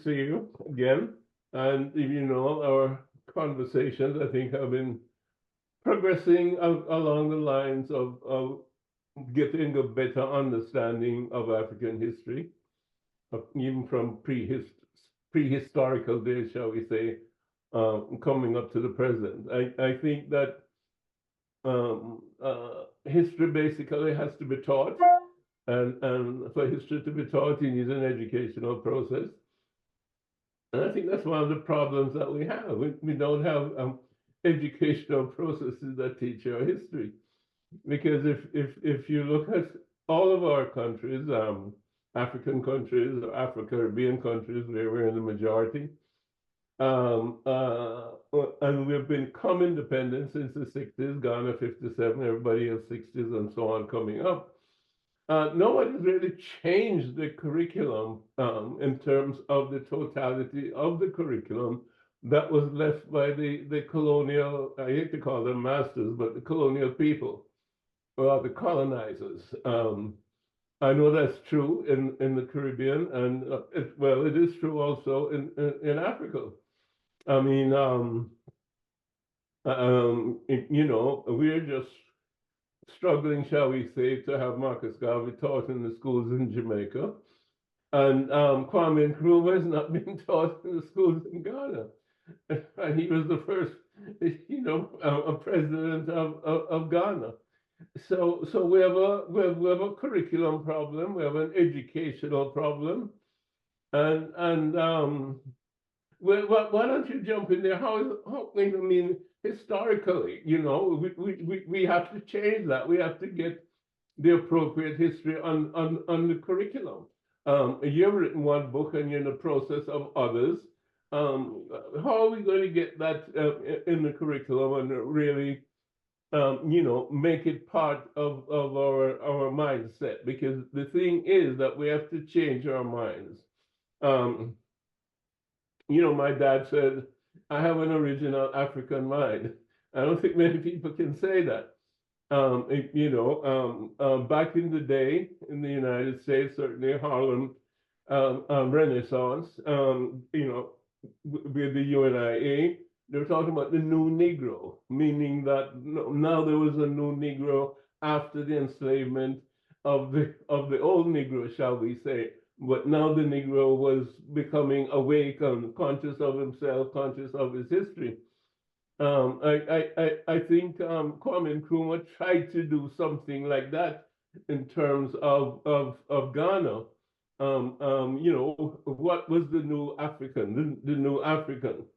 see you again. And you know, our conversations, I think, have been progressing along the lines of getting a better understanding of African history, even from prehistorical days, shall we say, coming up to the present. I think that history basically has to be taught, and for history to be taught, you need an educational process. And I think that's one of the problems that we have. We don't have educational processes that teach our history. Because if you look at all of our countries, African countries or Afro-Caribbean countries, where we're in the majority, and we've become independent since the 60s, Ghana 57, everybody else 60s and so on coming up. Nobody's really changed the curriculum in terms of the totality of the curriculum that was left by the colonial, I hate to call them masters, but the colonial people, or the colonizers. I know that's true in the Caribbean, and well, it is true also in Africa. I mean, you know, we're just struggling, shall we say, to have Marcus Garvey taught in the schools in Jamaica. And Kwame Nkrumah has not been taught in the schools in Ghana. And he was the first, you know, a president of Ghana. So we have a curriculum problem, we have an educational problem. And why don't you jump in there? I mean, historically, you know, we have to change that. We have to get the appropriate history on the curriculum. You've written one book and you're in the process of others. How are we going to get that in the curriculum and really, you know, make it part of our mindset? Because the thing is that we have to change our minds. You know, my dad said, I have an original African mind. I don't think many people can say that. You know, back in the day in the United States, certainly Harlem Renaissance, you know, with the UNIA, they were talking about the new Negro, meaning that now there was a new Negro after the enslavement of the old Negro, shall we say. But now the Negro was becoming awake and conscious of himself, conscious of his history. I think Kwame Nkrumah tried to do something like that in terms of Ghana. You know, what was the new African, the new African?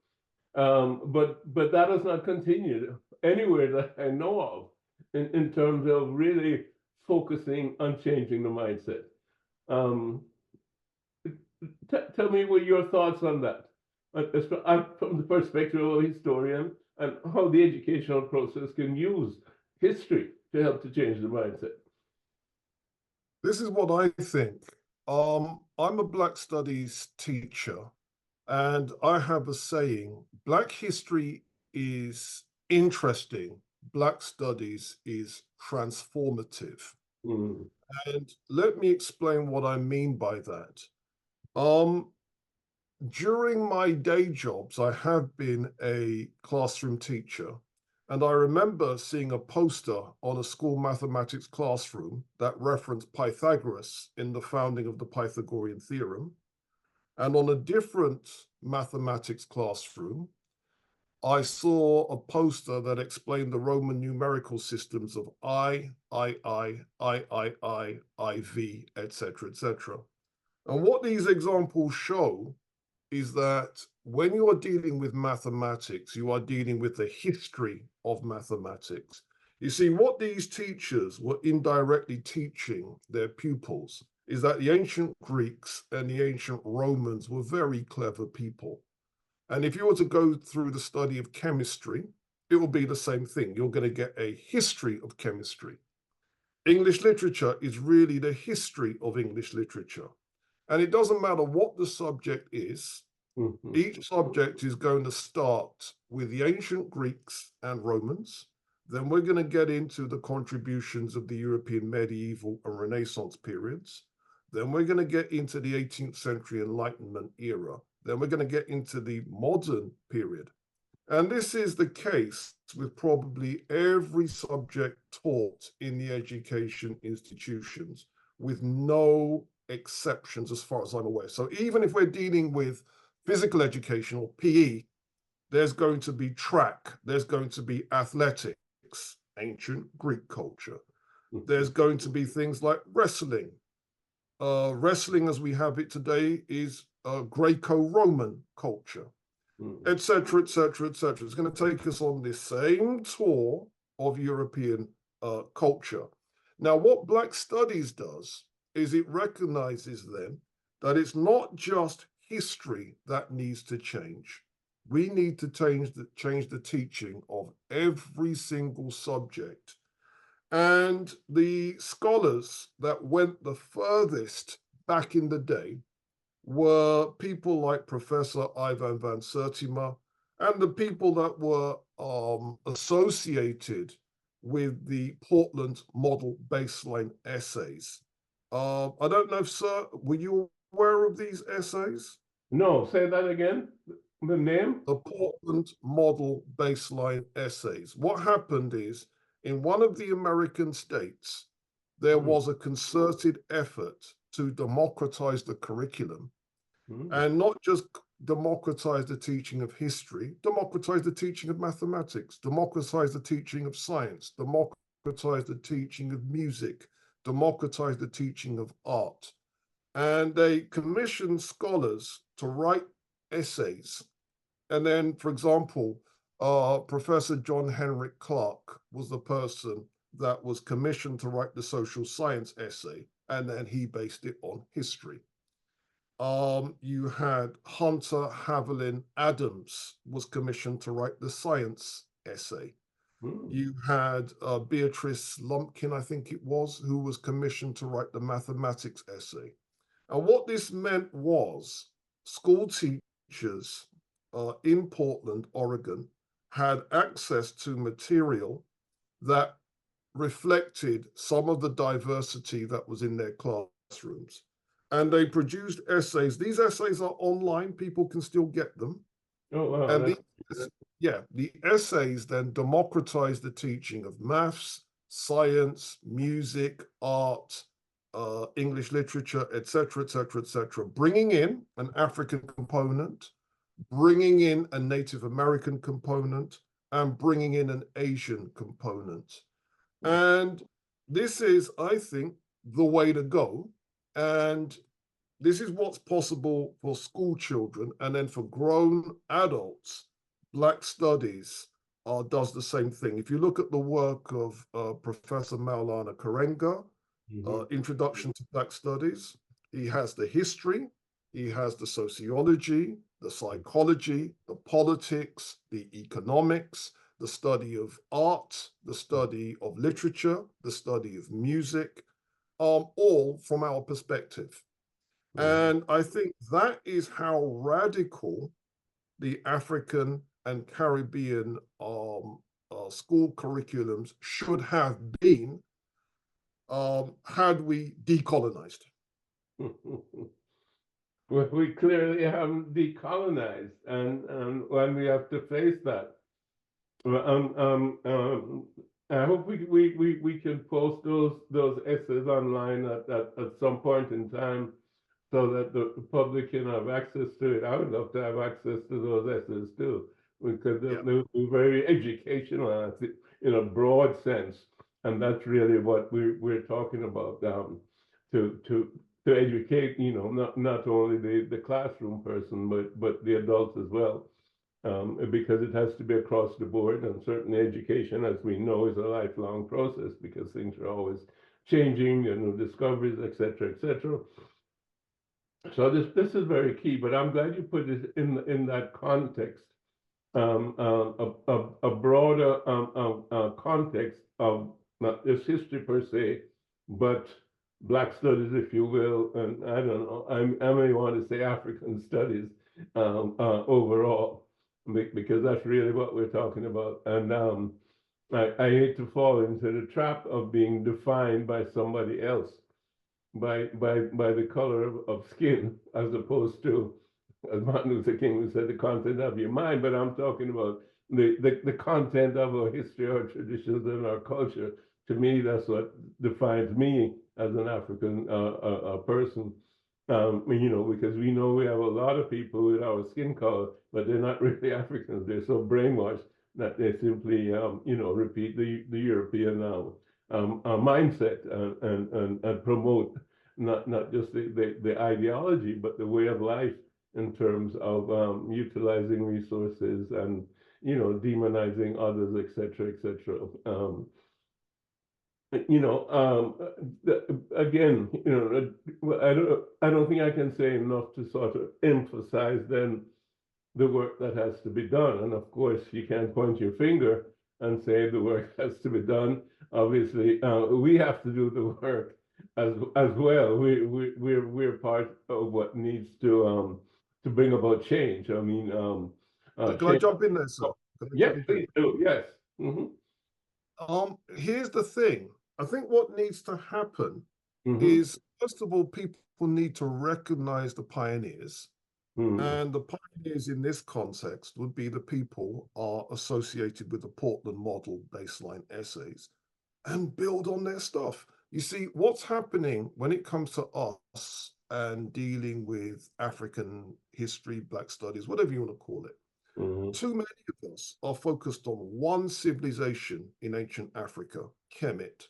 But that has not continued anywhere that I know of in terms of really focusing on changing the mindset. Tell me what your thoughts on that, from the perspective of a historian, and how the educational process can use history to help to change the mindset. This is what I think. I'm a Black Studies teacher, and I have a saying: Black history is interesting, Black Studies is transformative. Mm. And let me explain what I mean by that. During my day jobs, I have been a classroom teacher, and I remember seeing a poster on a school mathematics classroom that referenced Pythagoras in the founding of the Pythagorean theorem. And on a different mathematics classroom, I saw a poster that explained the Roman numerical systems of I, IV, etc., etc. And what these examples show is that when you are dealing with mathematics, you are dealing with the history of mathematics. You see, what these teachers were indirectly teaching their pupils is that the ancient Greeks and the ancient Romans were very clever people. And if you were to go through the study of chemistry, it will be the same thing. You're going to get a history of chemistry. English literature is really the history of English literature. And it doesn't matter what the subject is, each subject is going to start with the ancient Greeks and Romans. Then we're going to get into the contributions of the European medieval and Renaissance periods. Then we're going to get into the 18th century Enlightenment era. then we're going to get into the modern period. And this is the case with probably every subject taught in the education institutions, with no exceptions as far as I'm aware. So even if we're dealing with physical education or PE, there's going to be track, there's going to be athletics, ancient Greek culture. There's going to be things like wrestling. Wrestling as we have it today is Greco-Roman culture, etc., etc., etc. It's going to take us on this same tour of European culture. Now, what Black Studies does is it recognizes then that it's not just history that needs to change. We need to change the teaching of every single subject. And the scholars that went the furthest back in the day were people like Professor Ivan van Sertima and the people that were associated with the Portland Model Baseline essays. I don't know if, sir, were you aware of these essays? No, say that again. The name? The Portland Model Baseline essays. What happened is, in one of the American states, there was a concerted effort to democratize the curriculum, and not just democratize the teaching of history, democratize the teaching of mathematics, democratize the teaching of science, democratize the teaching of music, democratize the teaching of art. And they commissioned scholars to write essays. And then, for example, Professor John Henrik Clarke was the person that was commissioned to write the social science essay, and then he based it on history. You had Hunter Haviland Adams was commissioned to write the science essay. You had Beatrice Lumpkin, I think it was, who was commissioned to write the mathematics essay. And what this meant was school teachers in Portland, Oregon, had access to material that reflected some of the diversity that was in their classrooms. And they produced essays. These essays are online. People can still get them. Oh, wow. And the essays then democratized the teaching of maths, science, music, art, English literature, etc., etc., etc., bringing in an African component, bringing in a Native American component, and bringing in an Asian component. And this is, I think, the way to go. And this is what's possible for school children. And then for grown adults, Black Studies does the same thing. If you look at the work of Professor Maulana Karenga, Introduction to Black Studies, he has the history, he has the sociology, the psychology, the politics, the economics, the study of art, the study of literature, the study of music, all from our perspective. And I think that is how radical the African and Caribbean school curriculums should have been had we decolonized. Well, we clearly haven't decolonized, and when we have to face that. I hope we can post those essays online at some point in time, so that the public can have access to it. I would love to have access to those essays too, because they're very educational in a broad sense, and that's really what we're talking about, to educate, not only the classroom person, but the adults as well, because it has to be across the board, and certainly education, as we know, is a lifelong process, because things are always changing, new discoveries, etc., etc. So this is very key, but I'm glad you put it in that context, a broader context of not just history per se, but Black studies, if you will, and I don't know, I may want to say African studies overall, because that's really what we're talking about. And I hate to fall into the trap of being defined by somebody else, by the color of skin, as opposed to as Martin Luther King would say, the content of your mind, but I'm talking about the content of our history, our traditions, and our culture. To me, that's what defines me as an African person. Because we know we have a lot of people with our skin color, but they're not really Africans. They're so brainwashed that they simply, repeat the European mindset and promote not just the ideology, but the way of life in terms of utilizing resources and demonizing others, etc., etc. Again, I don't think I can say enough to sort of emphasize then the work that has to be done. And of course, you can't point your finger and say the work has to be done. Obviously, we have to do the work as well. We're part of what needs to bring about change. I mean, Can I change. jump in there, sir? Can I Yes, jump in? please do. Yes. Mm-hmm. Here's the thing. I think what needs to happen Mm-hmm. is, first of all, people need to recognize the pioneers. Mm-hmm. And the pioneers in this context would be the people are associated with the Portland model baseline essays and build on their stuff. You see, what's happening when it comes to us and dealing with African history, Black studies, whatever you want to call it, Mm-hmm. too many of us are focused on one civilization in ancient Africa, Kemet.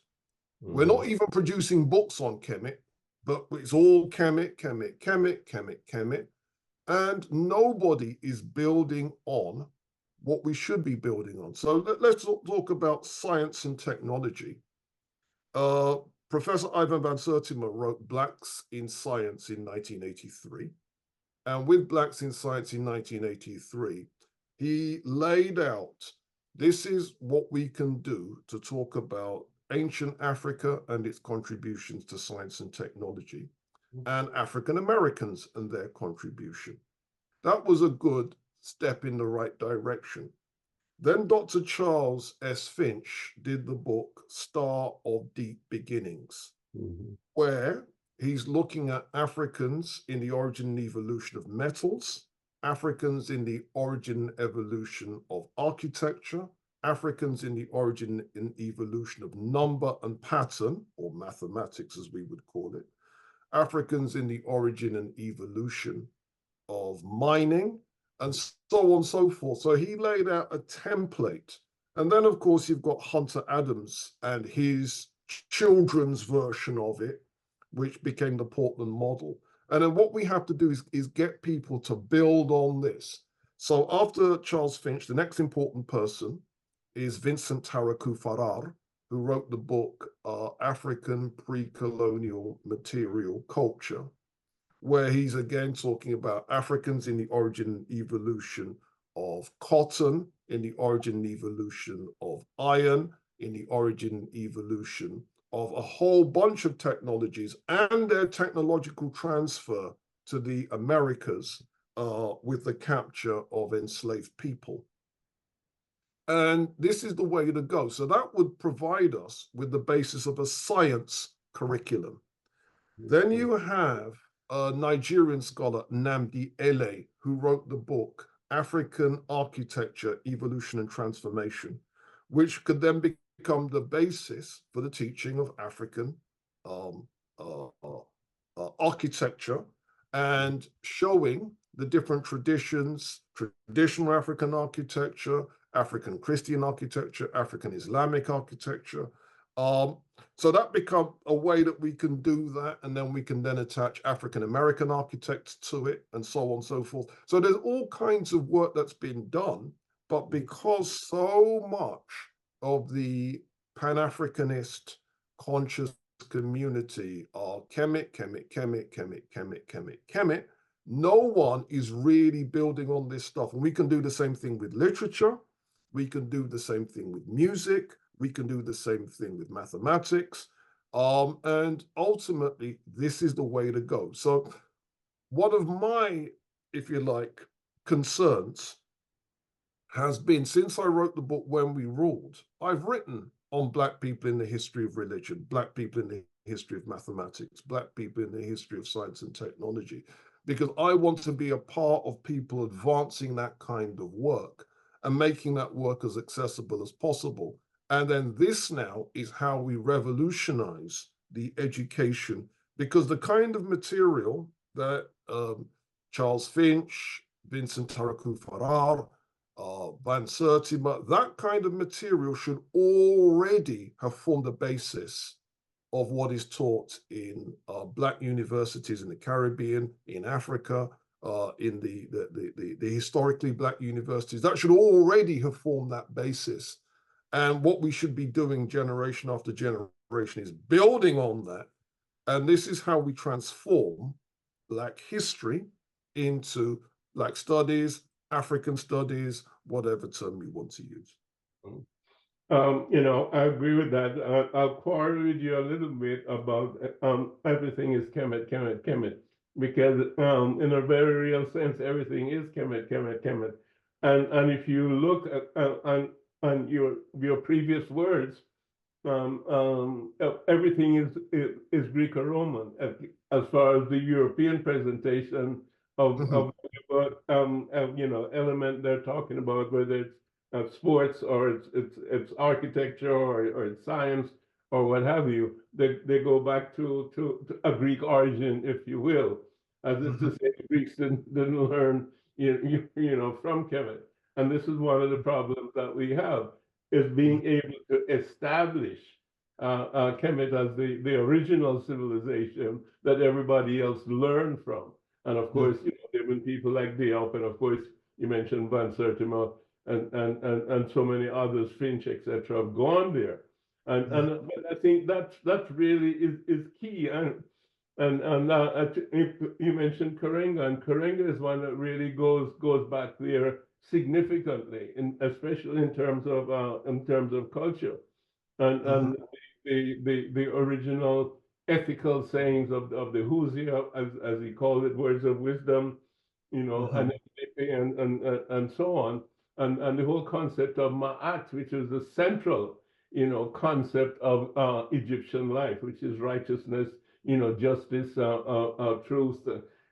We're Mm-hmm. not even producing books on Kemet, but it's all Kemet, Kemet, Kemet, Kemet, Kemet. And nobody is building on what we should be building on. So let's talk about science and technology. Professor Ivan van Sertima wrote Blacks in Science in 1983. And with Blacks in Science in 1983, he laid out, this is what we can do to talk about ancient Africa and its contributions to science and technology, and African Americans and their contribution. That was a good step in the right direction. Then Dr. Charles S. Finch did the book Star of Deep Beginnings, Mm-hmm. where he's looking at Africans in the origin and evolution of metals, Africans in the origin and evolution of architecture, Africans in the origin and evolution of number and pattern, or mathematics as we would call it, Africans in the origin and evolution of mining, and so on and so forth. So he laid out a template. And then, of course, you've got Hunter Adams and his children's version of it, which became the Portland model. And then what we have to do is get people to build on this. So after Charles Finch, the next important person is Vincent Taraku Farrar, who wrote the book African Pre-Colonial Material Culture, where he's again talking about Africans in the origin and evolution of cotton, in the origin and evolution of iron, in the origin and evolution of a whole bunch of technologies and their technological transfer to the Americas with the capture of enslaved people. And this is the way to go. So that would provide us with the basis of a science curriculum. Then you have a Nigerian scholar, Nnamdi Ele, who wrote the book African Architecture, Evolution and Transformation, which could then become the basis for the teaching of African architecture and showing the different traditions, traditional African architecture, African Christian architecture, African Islamic architecture. So that becomes a way that we can do that, and then we can then attach African American architects to it, and so on and so forth. So there's all kinds of work that's been done, but because so much of the Pan-Africanist conscious community are Kemet, Kemet, Kemet, Kemet, Kemet, Kemet, Kemet, no one is really building on this stuff. And we can do the same thing with literature. We can do the same thing with music. We can do the same thing with mathematics. And ultimately, this is the way to go. So one of my, if you like, concerns has been, since I wrote the book When We Ruled, I've written on Black people in the history of religion, Black people in the history of mathematics, Black people in the history of science and technology. because I want to be a part of people advancing that kind of work and making that work as accessible as possible. And then this now is how we revolutionize the education, because the kind of material that Charles Finch, Vincent Taraku Farrar, Van Sertima, that kind of material should already have formed the basis of what is taught in Black universities in the Caribbean, in Africa, in the historically Black universities. That should already have formed that basis. And what we should be doing generation after generation is building on that. And this is how we transform Black history into Black studies, African studies, whatever term you want to use. I agree with that. I'll quarrel with you a little bit about everything is Kemet, Kemet, Kemet, because in a very real sense, everything is Kemet, Kemet, Kemet. And if you look at on your previous words, everything is Greco-Roman as far as the European presentation of element they're talking about, whether it's sports or it's architecture or it's science or what have you. They go back to a Greek origin, if you will, as if to say the Greeks didn't learn from Kemet. And this is one of the problems that we have, is being able to establish Kemet as the original civilization that everybody else learned from. And of course, there have been people like Diop, and of course, you mentioned Van Sertima, and so many others, Finch, etc., have gone there. And I think that really is key. And you mentioned Karenga, and Karenga is one that really goes back there significantly, especially in terms of culture, and the original ethical sayings of the Husia, as he called it, words of wisdom, and so on, and the whole concept of Ma'at, which is the central, concept of Egyptian life, which is righteousness, justice, truth,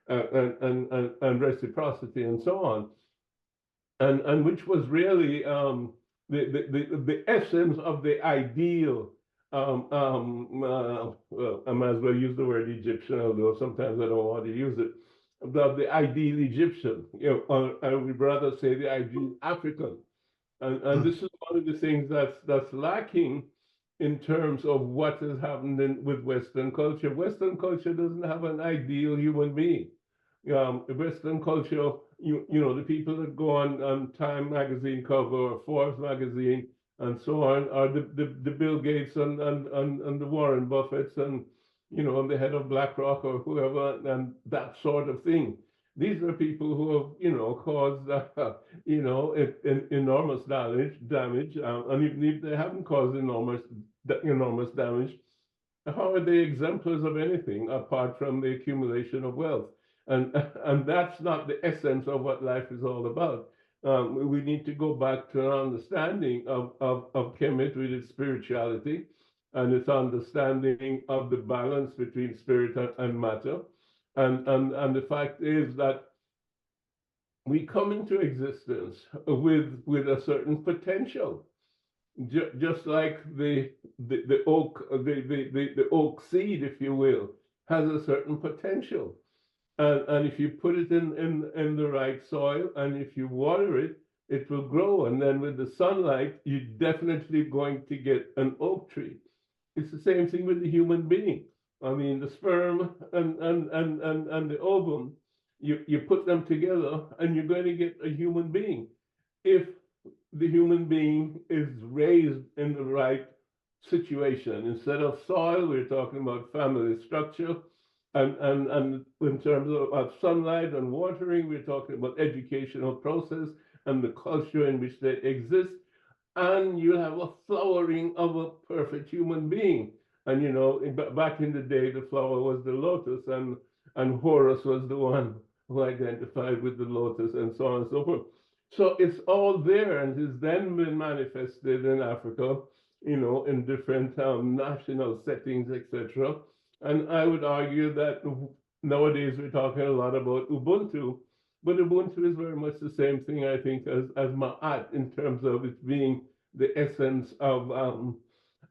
and reciprocity, and so on, and which was really the essence of the ideal. Well, I might as well use the word Egyptian, although sometimes I don't want to use it. The ideal Egyptian, or I would rather say the ideal African. And this is one of the things that's lacking in terms of what has happened with Western culture. Western culture doesn't have an ideal human being. Western culture, the people that go on Time magazine cover or Forbes magazine and so on are the Bill Gates and the Warren Buffetts and the head of BlackRock or whoever, and that sort of thing. These are people who have caused enormous damage, and even if they haven't caused enormous damage, how are they exemplars of anything apart from the accumulation of wealth? And that's not the essence of what life is all about. We need to go back to an understanding of Kemet with its spirituality and its understanding of the balance between spirit and matter. And the fact is that we come into existence with a certain potential, just like the oak seed, if you will, has a certain potential. And if you put it in the right soil and if you water it, it will grow. And then with the sunlight, you're definitely going to get an oak tree. It's the same thing with the human being. I mean, the sperm and the ovum, you put them together and you're going to get a human being. If the human being is raised in the right situation. Instead of soil, we're talking about family structure. And in terms of sunlight and watering, we're talking about educational process and the culture in which they exist. And you have a flowering of a perfect human being. And back in the day, the flower was the lotus, and Horus was the one who identified with the lotus, and so on and so forth. So it's all there, and it's then been manifested in Africa, in different national settings, etc. And I would argue that nowadays we're talking a lot about Ubuntu, but Ubuntu is very much the same thing, I think, as Ma'at in terms of it being the essence of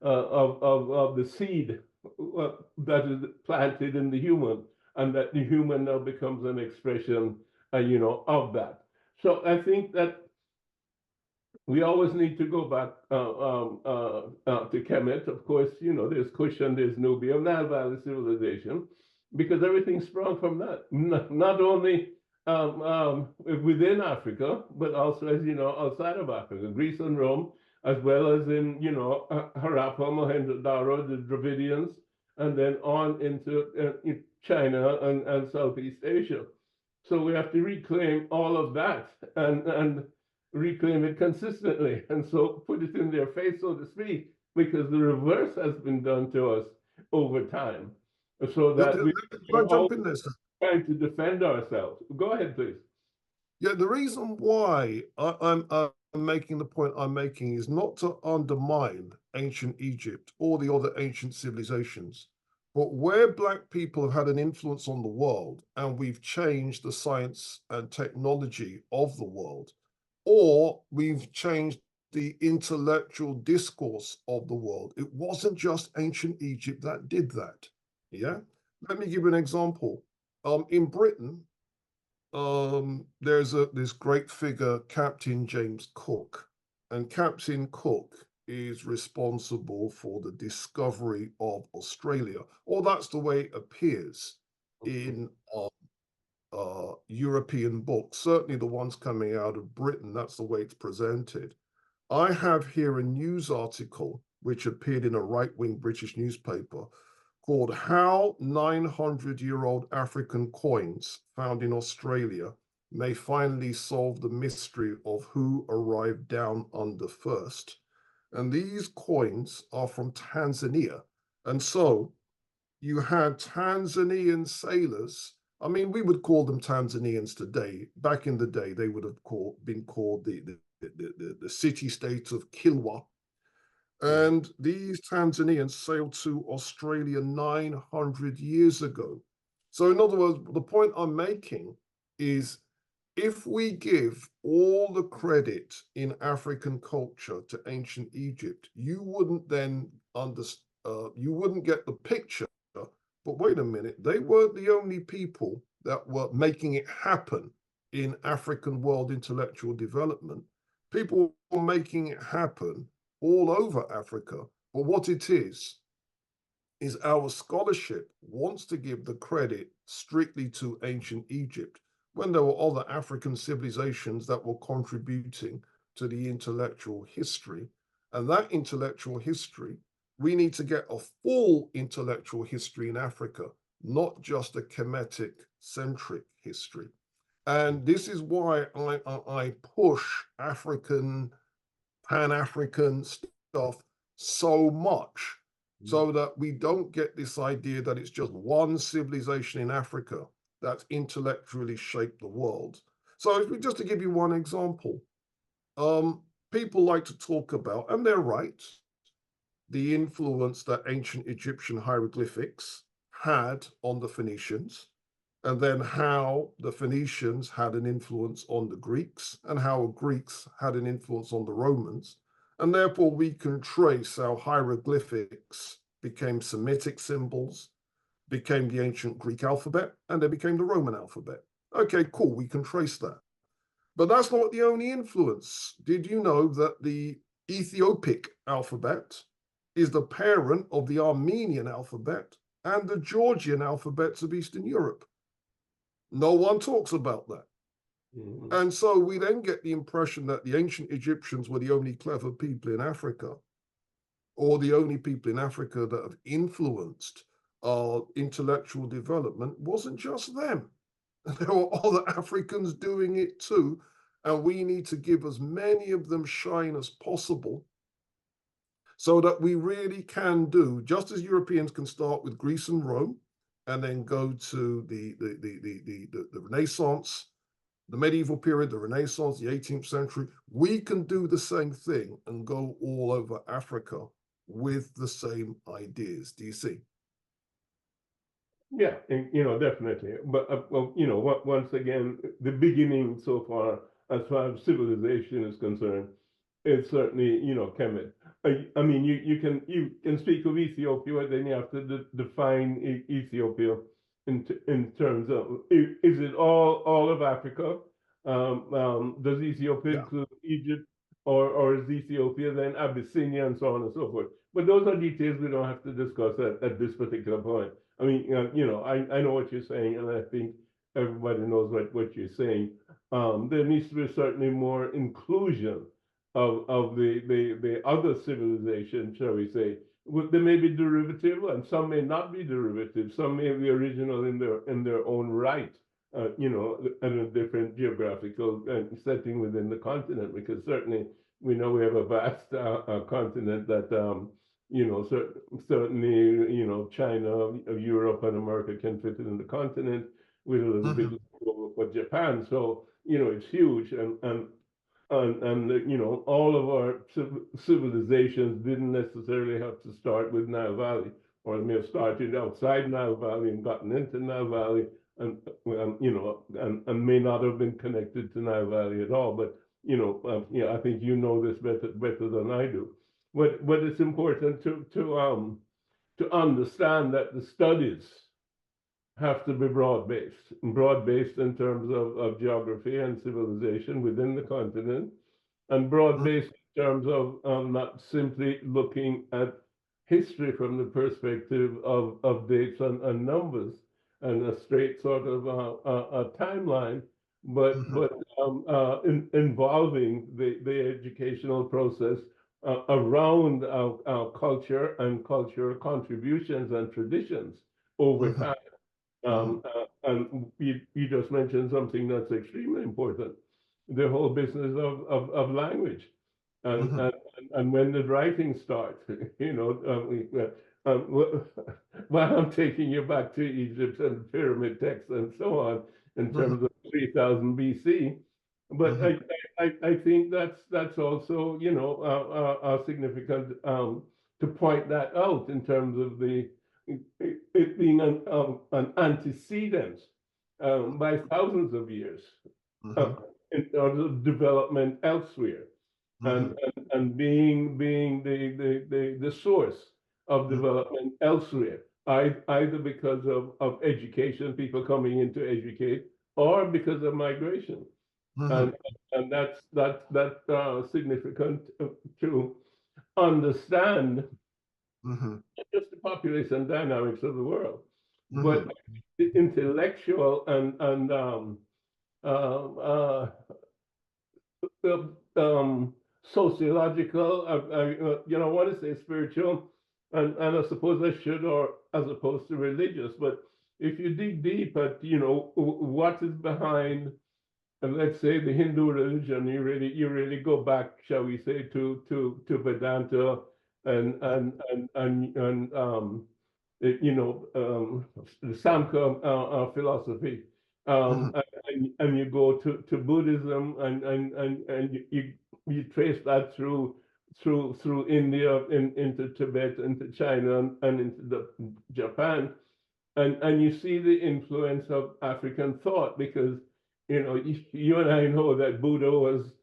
the seed that is planted in the human, and that the human now becomes an expression, of that. So I think that we always need to go back to Kemet. Of course, there's Kush and there's Nubia, Nile Valley civilization, because everything sprung from that. Not only within Africa, but also, as you know, outside of Africa, Greece and Rome, as well as in, Harappa, Mohenjo-daro, the Dravidians, and then on into China and Southeast Asia. So we have to reclaim all of that and reclaim it consistently. And so put it in their face, so to speak, because the reverse has been done to us over time. So that we Can I are all jump in there, sir? trying to defend ourselves. Go ahead, please. Yeah, the reason why I'm making the point I'm making is not to undermine ancient Egypt or the other ancient civilizations, but where Black people have had an influence on the world and we've changed the science and technology of the world, or we've changed the intellectual discourse of the world. It wasn't just ancient Egypt that did that. Yeah. Let me give you an example. In Britain, there's this great figure, Captain James Cook, and Captain Cook is responsible for the discovery of Australia, or that's the way it appears in European books, certainly the ones coming out of Britain. That's the way it's presented. I have here a news article which appeared in a right-wing British newspaper called How 900-Year-Old African Coins Found in Australia May Finally Solve the Mystery of Who Arrived Down Under First. And these coins are from Tanzania. And so you had Tanzanian sailors. I mean, we would call them Tanzanians today. Back in the day, they would have been called the city-state of Kilwa. And these Tanzanians sailed to Australia 900 years ago. So in other words, the point I'm making is if we give all the credit in African culture to ancient Egypt, you wouldn't then you wouldn't get the picture. But wait a minute, they weren't the only people that were making it happen in African world intellectual development. People were making it happen all over Africa. But what it is our scholarship wants to give the credit strictly to ancient Egypt when there were other African civilizations that were contributing to the intellectual history. And that intellectual history, we need to get a full intellectual history in Africa, not just a Kemetic centric history. And this is why I push Pan-African stuff so much, so that we don't get this idea that it's just one civilization in Africa that's intellectually shaped the world. So just to give you one example, people like to talk about, and they're right, the influence that ancient Egyptian hieroglyphics had on the Phoenicians, and then how the Phoenicians had an influence on the Greeks, and how Greeks had an influence on the Romans. And therefore, we can trace how hieroglyphics became Semitic symbols, became the ancient Greek alphabet, and they became the Roman alphabet. Okay, cool, we can trace that. But that's not the only influence. Did you know that the Ethiopic alphabet is the parent of the Armenian alphabet and the Georgian alphabets of Eastern Europe? No one talks about that. Mm-hmm. And so we then get the impression that the ancient Egyptians were the only clever people in Africa, or the only people in Africa that have influenced our intellectual development. Wasn't just them. There were other Africans doing it too. And we need to give as many of them shine as possible, so that we really can do, just as Europeans can start with Greece and Rome, and then go to the Renaissance, the medieval period, the Renaissance, the 18th century. We can do the same thing and go all over Africa with the same ideas. Do you see? Yeah, and, definitely. But well, once again, the beginning so far as civilization is concerned, it's certainly, Kemet. I mean, you can speak of Ethiopia, then you have to define Ethiopia in terms of is it all of Africa? Does Ethiopia Yeah. include Egypt, or is Ethiopia then Abyssinia and so on and so forth? But those are details we don't have to discuss at this particular point. I mean, I know what you're saying, and I think everybody knows what you're saying. There needs to be certainly more inclusion of the other civilization, shall we say. They may be derivative, and some may not be derivative. Some may be original in their own right, in a different geographical setting within the continent. Because certainly we know we have a vast continent that certainly, China, Europe, and America can fit in the continent with a little bit Mhm. for Japan. So, it's huge. And all of our civilizations didn't necessarily have to start with Nile Valley, or they may have started outside Nile Valley and gotten into Nile Valley, and may not have been connected to Nile Valley at all. But I think you know this better than I do. But it's important to understand that the studies have to be broad-based in terms of geography and civilization within the continent, and broad-based in terms of not simply looking at history from the perspective of dates and numbers and a straight sort of a timeline, but Mhm. involving the educational process around our culture and cultural contributions and traditions over Mhm. time. Mhm. And you just mentioned something that's extremely important, the whole business of language. And, Mhm. and, and when did writing start? While I'm taking you back to Egypt and pyramid texts and so on, in Mhm. terms of 3000 BC. But Mhm. I think that's also, significant to point that out in terms of it being an antecedent by thousands of years uh, Mhm. in terms of development elsewhere, and Mhm. and being the source of Mhm. development elsewhere, either because of education, people coming in to educate, or because of migration. Mhm. And that's significant to understand Mhm. not just the population dynamics of the world, but Mhm. the intellectual and uh, sociological. I want to say spiritual, and I suppose I should, or as opposed to religious. But if you dig deep at what is behind, and let's say the Hindu religion, you really go back, shall we say, to Vedanta and the Samkhya philosophy, Mhm. and you go to Buddhism, and you trace that through India, into Tibet, into China, and into Japan, and you see the influence of African thought, because you and I know that Buddha was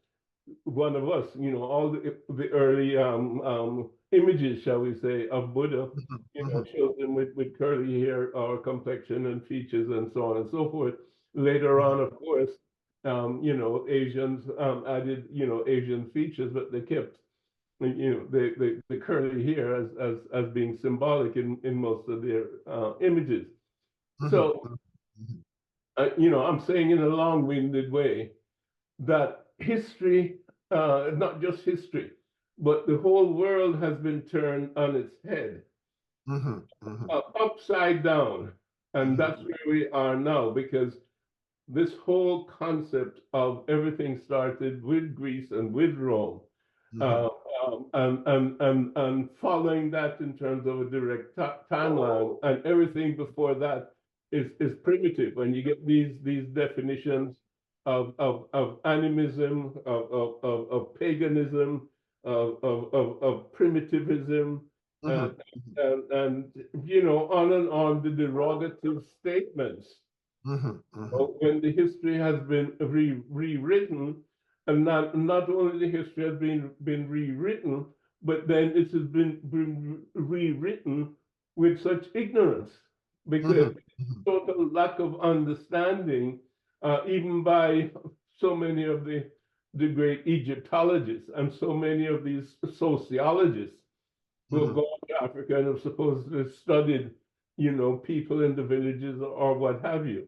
one of us. All the early images, shall we say, of Buddha, Mhm. Mhm. shows him with curly hair or complexion and features and so on and so forth. Later on, of course, Asians added, Asian features, but they kept, the curly hair as being symbolic in most of their images. Mhm. So, Mhm. I'm saying in a long-winded way that history, not just history, but the whole world has been turned on its head, Mhm. Mhm. upside down. And Mhm. that's where we are now, because this whole concept of everything started with Greece and with Rome, Mhm. uh, and following that in terms of a direct timeline, and everything before that is primitive. When you get these definitions of animism, of paganism, of primitivism, and, Mhm. and you know, on and on the derogative statements. Mhm. Mhm. When the history has been rewritten, and not only the history has been rewritten, but then it has been rewritten with such ignorance, because Mhm. Mhm. total lack of understanding, even by so many of the great Egyptologists and so many of these sociologists who have Mhm. gone to Africa and have supposedly studied, you know, people in the villages or what have you.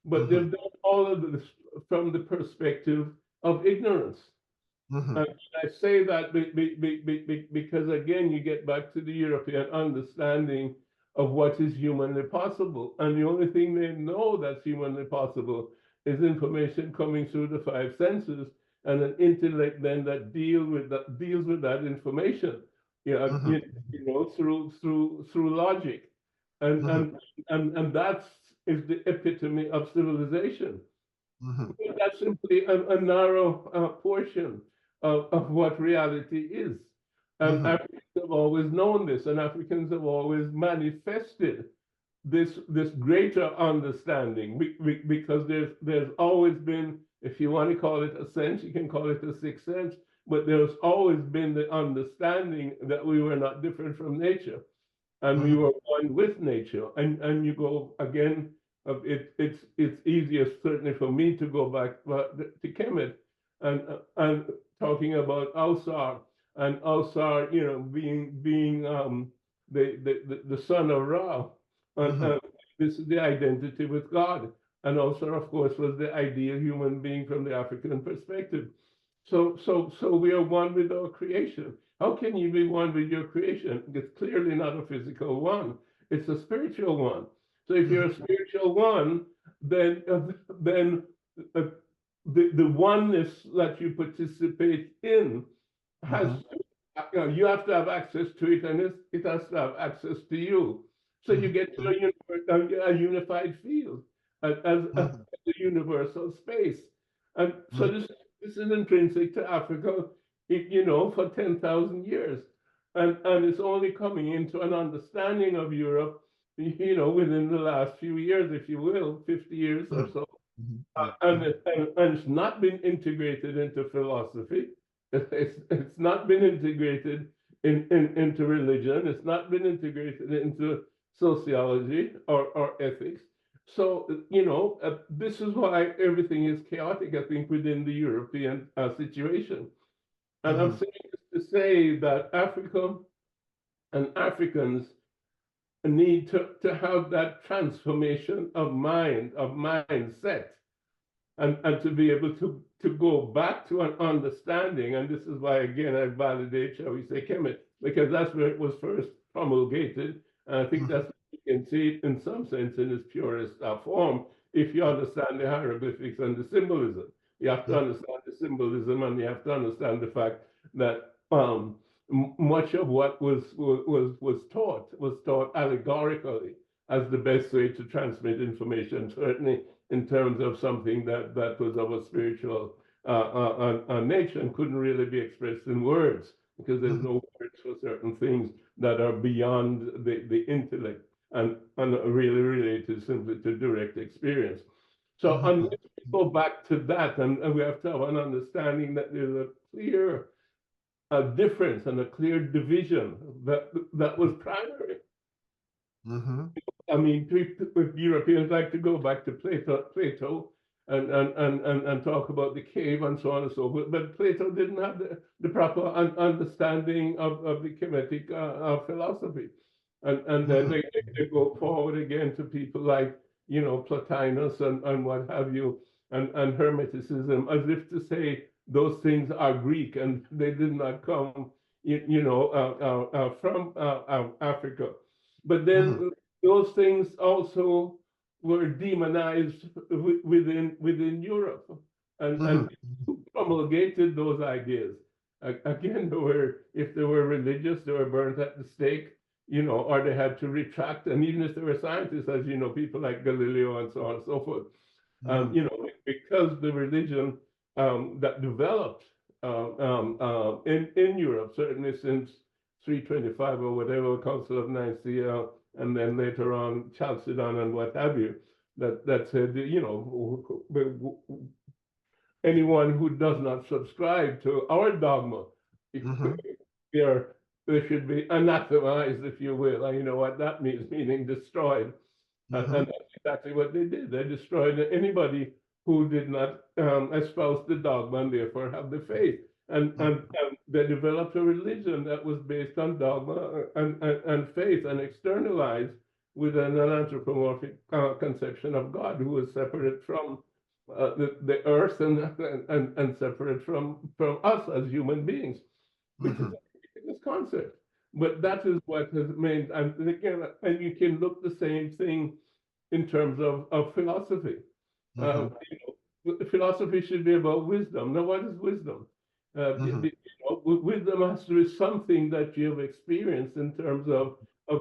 But they've Mhm. done all of this from the perspective of ignorance. Mhm. And I say that because, again, you get back to the European understanding of what is humanly possible. And the only thing they know that's humanly possible is information coming through the five senses, and an intellect then that deals with that information. Yeah, Mhm. you know, through logic. And Mhm. and and that's is the epitome of civilization. Mhm. That's simply a narrow portion of what reality is. And Mhm. Africans have always known this, and Africans have always manifested this greater understanding, because there's always been, if you want to call it a sense, you can call it a sixth sense, but there's always been the understanding that we were not different from nature, and we Mhm. were one with nature. And you go again, it's easier certainly for me to go back to Kemet, and talking about Ausar, and Ausar, you know, being the son of Ra, and Mhm. this is the identity with God, and also, of course, was the ideal human being from the African perspective. So we are one with our creation. How can you be one with your creation? It's clearly not a physical one. It's a spiritual one. So if you're Mhm. a spiritual one, then uh, the oneness that you participate in has Mhm. you have to have access to it, and it has to have access to you. So you Mhm. get to a unified field, as Mhm. a universal space. And so Mhm. this is intrinsic to Africa, you know, for 10,000 years. And it's only coming into an understanding of Europe, you know, within the last few years, if you will, 50 years or Mhm. so. Mhm. And it's not been integrated into philosophy. It's not been integrated into religion. It's not been integrated into sociology or ethics. So, you know, this is why everything is chaotic, I think, within the European situation. And I'm Mhm. saying this to say that Africa and Africans need to have that transformation of mind, of mindset, and to be able to go back to an understanding. And this is why, again, I validate, shall we say, Kemet, because that's where it was first promulgated. And I think Mhm. that's, you can see it in some sense in its purest form, if you understand the hieroglyphics and the symbolism. You have to Mhm. understand the symbolism, and you have to understand the fact that much of what was taught allegorically as the best way to transmit information, certainly in terms of something that was of a spiritual nature and couldn't really be expressed in words, because there's Mhm. no words for certain things that are beyond the intellect, and really related simply to direct experience. So Mhm. unless we go back to that, and we have to have an understanding that there's a clear difference and a clear division that was primary. Mhm. I mean, Europeans like to go back to Plato and talk about the cave and so on and so forth, but Plato didn't have the proper understanding of the Kemetic philosophy. And then Mhm. they go forward again to people like, you know, Plotinus and what have you, and Hermeticism, as if to say those things are Greek and they did not come, you know, from Africa. But Mhm. then those things also were demonized within Europe, and Mhm. promulgated those ideas. Again, they were, if they were religious, they were burnt at the stake, you know, or they had to retract. And even if they were scientists, as you know, people like Galileo and so on and so forth, Mhm. you know, because the religion that developed in Europe, certainly 325 or whatever, Council of Nicaea, and then later on Chalcedon and what have you, that said, you know, anyone who does not subscribe to our dogma, they're, they should be anathemized, if you will. And you know what that means, meaning destroyed. And that's exactly what they did. They destroyed anybody who did not espouse the dogma and therefore have the faith. And they developed a religion that was based on dogma and faith and externalized with an anthropomorphic conception of God who was separate from the earth and separate from us as human beings, which is a ridiculous concept. But that is what has made, and again, and you can look the same thing in terms of philosophy. You know, philosophy should be about wisdom. Now, what is wisdom? You know, wisdom has to be something that you have experienced in terms of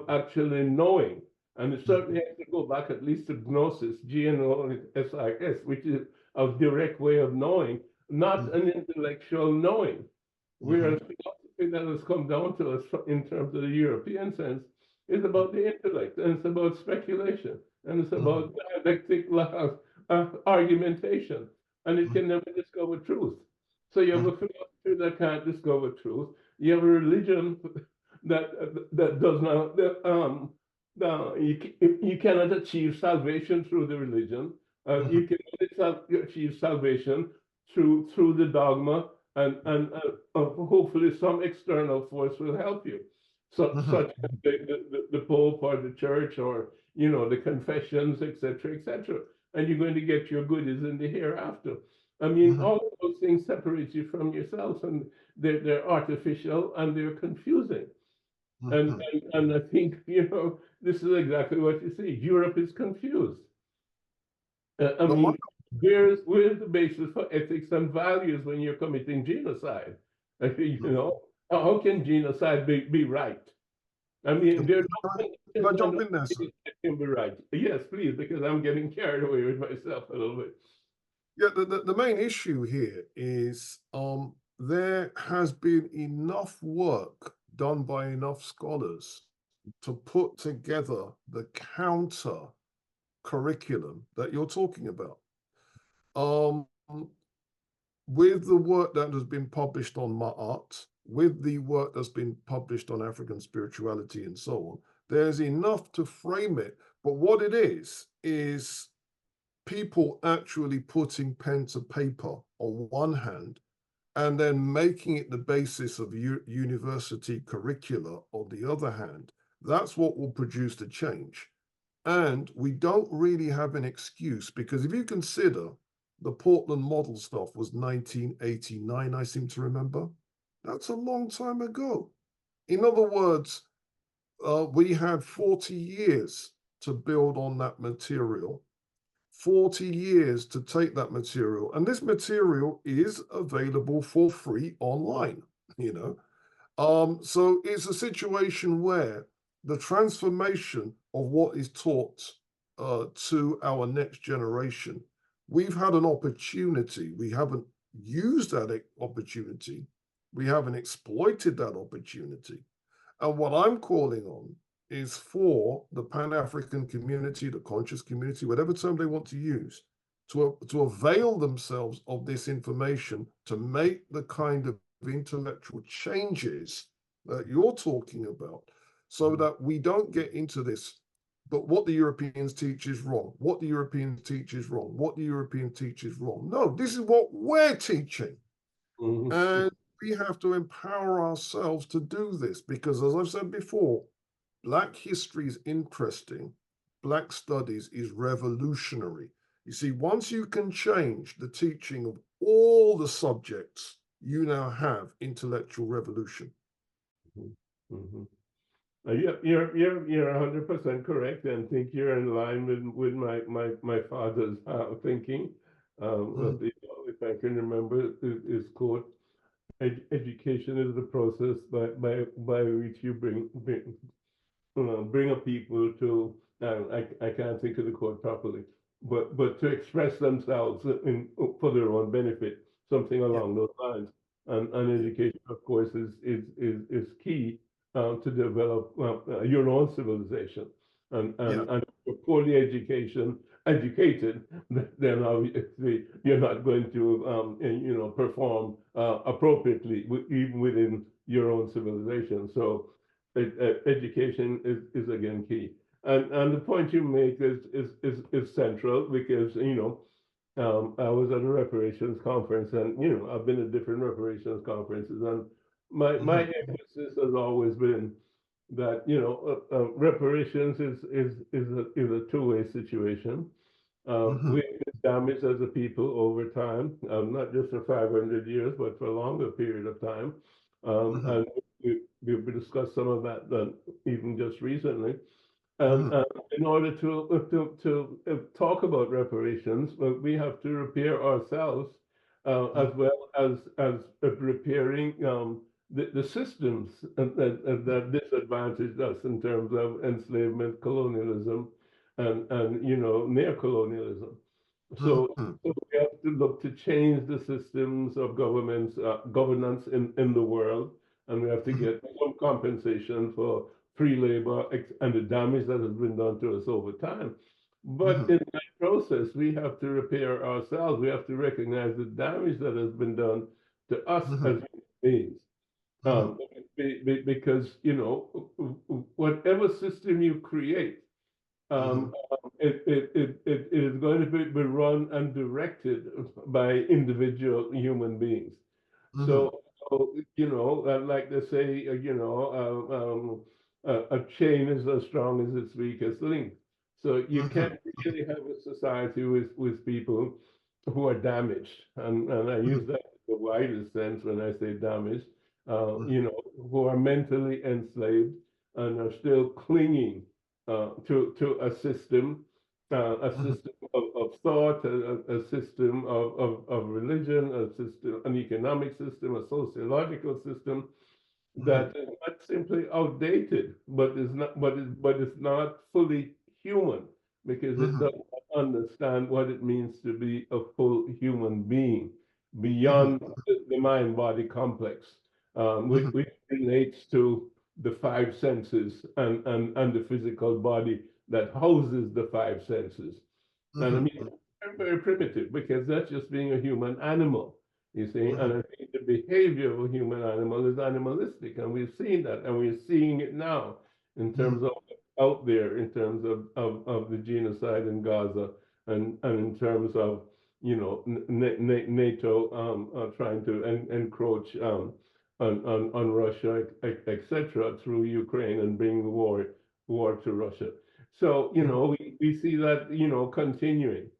actually knowing. And it certainly has to go back at least to gnosis, Gnosis, which is a direct way of knowing, not an intellectual knowing. Whereas philosophy that has come down to us in terms of the European sense is about the intellect, and it's about speculation, and it's about dialectic argumentation, and it can never discover truth. So you have a philosophy that can't discover truth. You have a religion that does not you cannot achieve salvation through the religion. You can only achieve salvation through the dogma, and hopefully some external force will help you, such as the Pope or the Church, or you know, the confessions, etc., etc. And you're going to get your goodies in the hereafter. I mean, all of those things separate you from yourself, and they're artificial and they're confusing. And I think, you know, this is exactly what you see. Europe is confused. I mean, where's the basis for ethics and values when you're committing genocide? I think, you know, how can genocide be right? I mean, there's Can I jump in there, sir? it can be right. Yes, please, because I'm getting carried away with myself a little bit. Yeah, the main issue here is there has been enough work done by enough scholars to put together the counter curriculum that you're talking about. With the work that has been published on Ma'at, with the work that's been published on African spirituality and so on, there's enough to frame it. But what it is people actually putting pen to paper on one hand, and then making it the basis of university curricula on the other hand. That's what will produce the change. And we don't really have an excuse, because if you consider the Portland model stuff was 1989, I seem to remember. That's a long time ago. In other words, we had 40 years to build on that material, 40 years to take that material. And this material is available for free online, you know. So it's a situation where the transformation of what is taught to our next generation, we've had an opportunity. We haven't used that opportunity. We haven't exploited that opportunity. And what I'm calling on is for the Pan-African community, the conscious community, whatever term they want to use, to avail themselves of this information to make the kind of intellectual changes that you're talking about, so that we don't get into this, but what the Europeans teach is wrong. What the Europeans teach is wrong. What the European teach is wrong. No, this is what we're teaching. And we have to empower ourselves to do this, because as I've said before, Black history is interesting. Black studies is revolutionary. You see, once you can change the teaching of all the subjects, you now have intellectual revolution. You're 100% correct, and think you're in line with my father's thinking. If I can remember his quote, education is the process by which you bring a people to, I can't think of the quote properly, but to express themselves for their own benefit, something along those lines. And education, of course, is key develop your own civilization. And if you're poorly educated, then obviously you're not going to perform appropriately even within your own civilization. So education is again key. And the point you make is central because I was at a reparations conference, and I've been at different reparations conferences, and my emphasis has always been that reparations is a two-way situation. We've been damaged as a people over time, not just for 500 years, but for a longer period of time. And we've discussed some of that even just recently. In order to talk about reparations, we have to repair ourselves as well as repairing the systems that disadvantaged us in terms of enslavement, colonialism, and neo-colonialism. So we have to look to change the systems of governance in the world, and we have to get some compensation for free labor and the damage that has been done to us over time. But in that process, we have to repair ourselves. We have to recognize the damage that has been done to us as human beings. Because, whatever system you create, it is going to be run and directed by individual human beings. So, like they say, a chain is as strong as its weakest link. So you can't really have a society with people who are damaged, and I use that in the widest sense when I say damaged, who are mentally enslaved and are still clinging to a system of thought, a system of religion, an economic system, a sociological system that is not simply outdated, but it's not fully human because it doesn't understand what it means to be a full human being beyond the mind-body complex, which relates to the five senses and the physical body that houses the five senses. And I mean, very primitive because that's just being a human animal, you see. And I think the behavior of a human animal is animalistic, and we've seen that, and we're seeing it now in terms of out there, in terms of the genocide in Gaza, and in terms of NATO trying to encroach on Russia, etc., through Ukraine and bring war to Russia. So we see that continuing,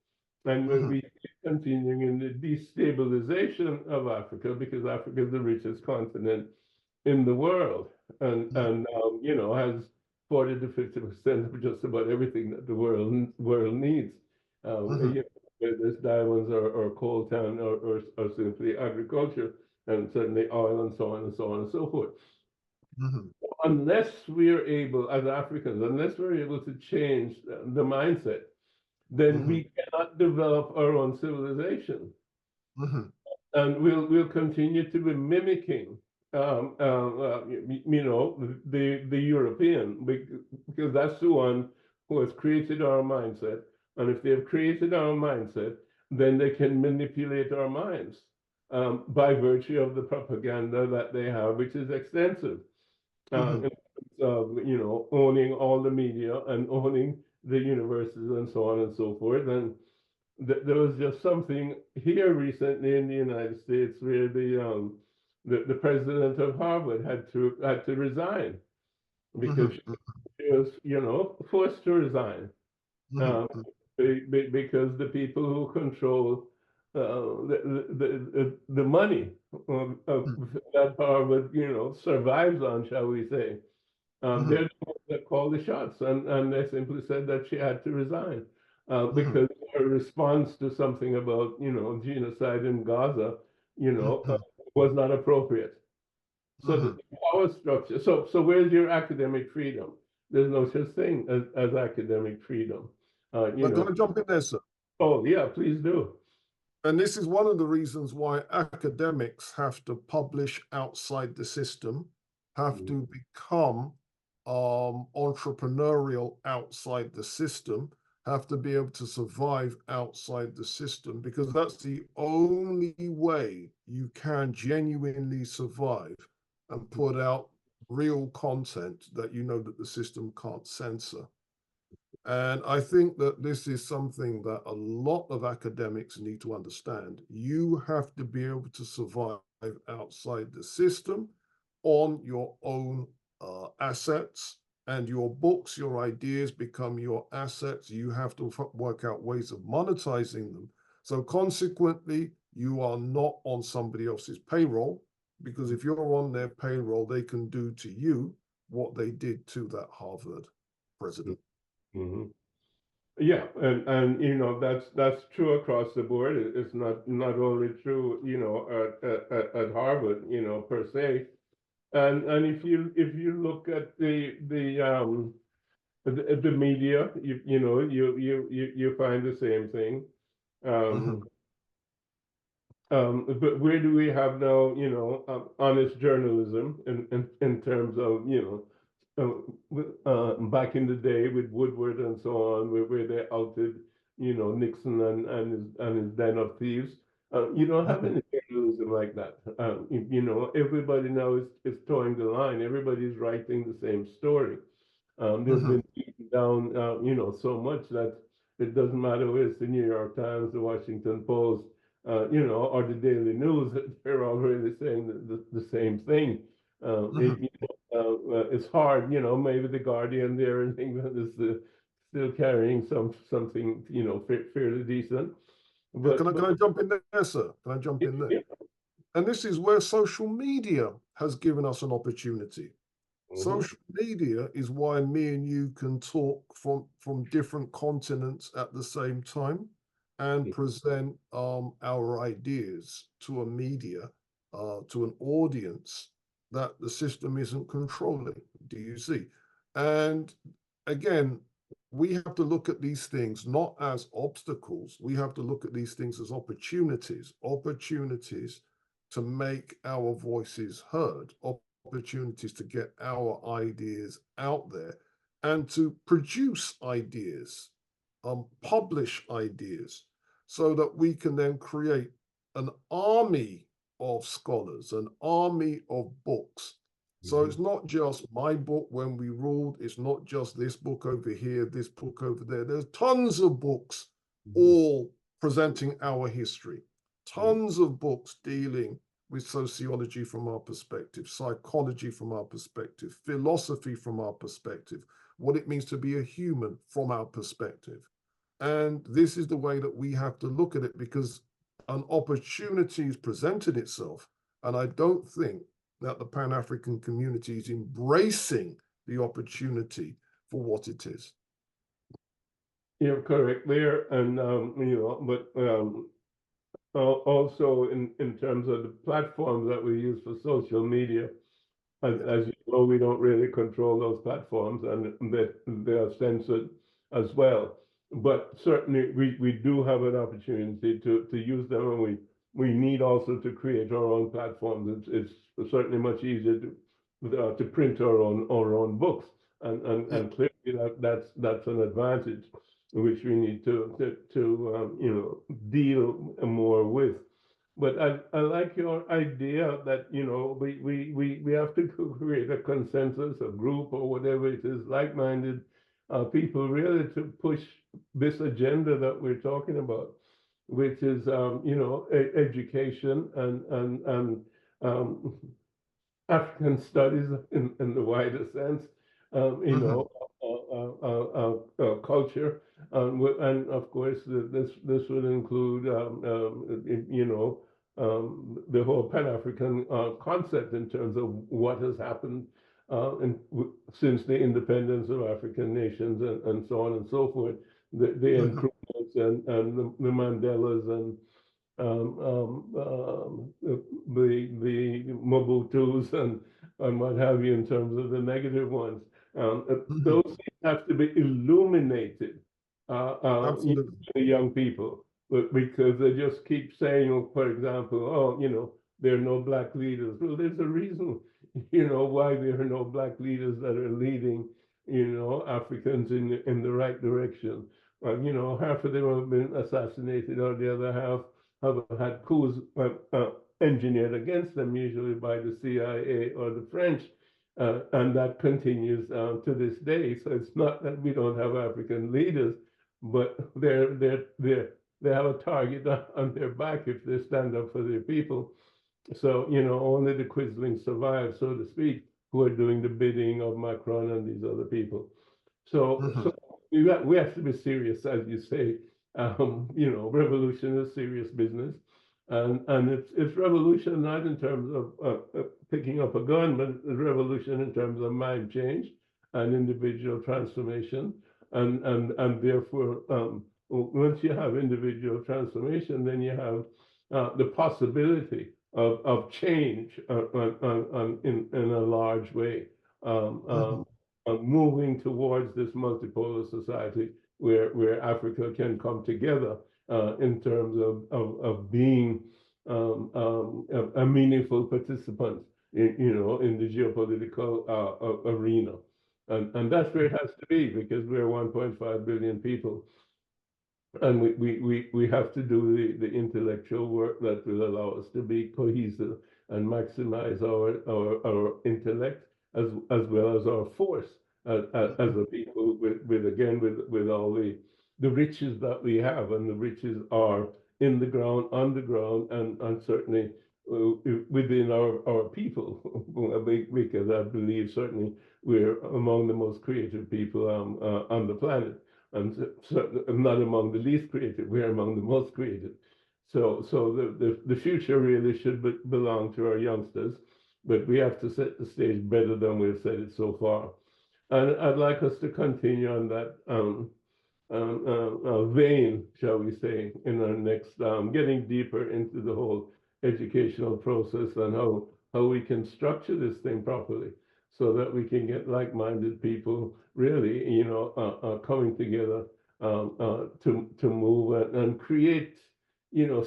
and we see it continuing in the destabilization of Africa, because Africa is the richest continent in the world, and has 40 to 50% of just about everything that the world needs. Whether it's diamonds or coltan or simply agriculture, and certainly oil and so on and so on and so forth. Unless we're able, as Africans, unless we're able to change the mindset, then we cannot develop our own civilization. And we'll continue to be mimicking, the European, because that's the one who has created our mindset. And if they've created our mindset, then they can manipulate our minds by virtue of the propaganda that they have, which is extensive. Owning all the media and owning the universities and so on and so forth. And there was just something here recently in the United States where the president of Harvard had to resign because she was forced to resign because the people who control the money that Harvard survives on, shall we say, they're the ones that call the shots, and they simply said that she had to resign because her response to something about genocide in Gaza was not appropriate. So the power structure. So where's your academic freedom? There's no such thing as academic freedom. I'm going to jump in there, sir. Oh yeah, please do. And this is one of the reasons why academics have to publish outside the system, have to become entrepreneurial outside the system, have to be able to survive outside the system, because that's the only way you can genuinely survive and put out real content that you know that the system can't censor. And I think that this is something that a lot of academics need to understand. You have to be able to survive outside the system on your own assets, and your books, your ideas become your assets. You have to work out ways of monetizing them. So consequently, you are not on somebody else's payroll, because if you're on their payroll, they can do to you what they did to that Harvard president. Mm-hmm. Yeah, and you know that's true across the board. It's not only true, you know, at Harvard, you know, per se. And if you look at the media, you know, you find the same thing. Um, Mhm, but where do we have now, you know, honest journalism in terms of, you know, back in the day with Woodward and so on, where they outed, you know, Nixon and his den of thieves. You don't have mhm, any journalism like that. You know, everybody now is towing the line. Everybody's writing the same story. They've mhm. been beaten down, you know, so much that it doesn't matter whether it's the New York Times, the Washington Post, you know, or the Daily News. They're all really saying the same thing. Mhm. It's hard, you know. Maybe the Guardian there in England is still carrying something, you know, fairly decent. Can I But jump in there, sir? Can I jump in there? yeah. And this is where social media has given us an opportunity. Mhm, Social media is why me and you can talk from different continents at the same time and present our ideas to a media, to an audience that the system isn't controlling. Do you see? And again, we have to look at these things not as obstacles. We have to look at these things as opportunities to make our voices heard, opportunities to get our ideas out there and to produce ideas, publish ideas, so that we can then create an army of scholars, an army of books. So mhm, it's not just my book, When We Ruled. It's not just this book over here, this book over there. There's tons of books mhm, all presenting our history, mhm, tons of books dealing with sociology from our perspective, psychology from our perspective, philosophy from our perspective, what it means to be a human from our perspective. And this is the way that we have to look at it, because an opportunity is presented itself. And I don't think that the Pan African community is embracing the opportunity for what it is. You're correct there, and you know, but also in terms of the platforms that we use for social media, Yeah. as you know, we don't really control those platforms, and they are censored as well. But certainly, we do have an opportunity to use them, and we need also to create our own platforms. It's certainly much easier to print our own books, Yeah. and clearly that's an advantage which we need to you know, deal more with. But I like your idea that, you know, we have to create a consensus, a group, or whatever it is, like-minded people, really, to push this agenda that we're talking about, which is, you know, education and um, African studies in the wider sense, you Mhm. know, culture, and of course this would include, you know, the whole Pan-African concept in terms of what has happened since the independence of African nations, and so on and so forth, the Mhm. improvements and the Mandelas and the Mobutus and what have you in terms of the negative ones. Mhm. Those things have to be illuminated to Absolutely. the young people, but because they just keep saying, for example, oh, you know, there are no black leaders. Well, there's a reason. why there are no black leaders that are leading, Africans in the right direction. Half of them have been assassinated, or the other half have had coups engineered against them, usually by the CIA or the French. And that continues to this day. So it's not that we don't have African leaders, but they have a target on their back if they stand up for their people. So, only the Quislings survive, so to speak, who are doing the bidding of Macron and these other people. So we have to be serious, as you say. Revolution is serious business. And it's revolution not in terms of picking up a gun, but it's revolution in terms of mind change and individual transformation. And therefore, once you have individual transformation, then you have the possibility of change in a large way, moving towards this multipolar society where Africa can come together in terms of being a meaningful participant in the geopolitical arena. And that's where it has to be, because we're 1.5 billion people. And we have to do the intellectual work that will allow us to be cohesive and maximize our intellect as well as our force as a people with all the riches that we have, and the riches are in the ground, on the ground, and certainly within our people, because I believe certainly we're among the most creative people on the planet. And not among the least creative, we're among the most creative. So the future really should belong to our youngsters, but we have to set the stage better than we've set it so far. And I'd like us to continue on that vein, shall we say, in our next, getting deeper into the whole educational process and how we can structure this thing properly, so that we can get like-minded people really, coming together to move and create,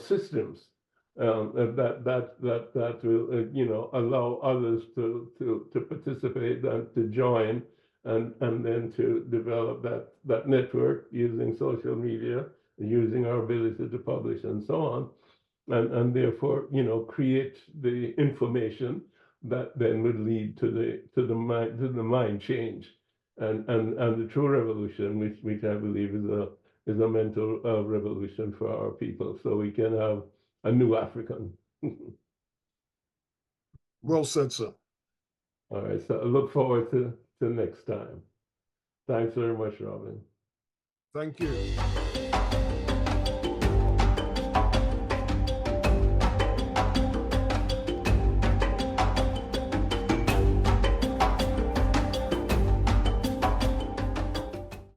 systems that will, allow others to participate and to join, and then to develop that network using social media, using our ability to publish and so on, and therefore, create the information that then would lead to the mind change, and the true revolution, which I believe is a mental revolution for our people, so we can have a new African. Well said, sir. All right, so I look forward to next time. Thanks very much, Robin. Thank you.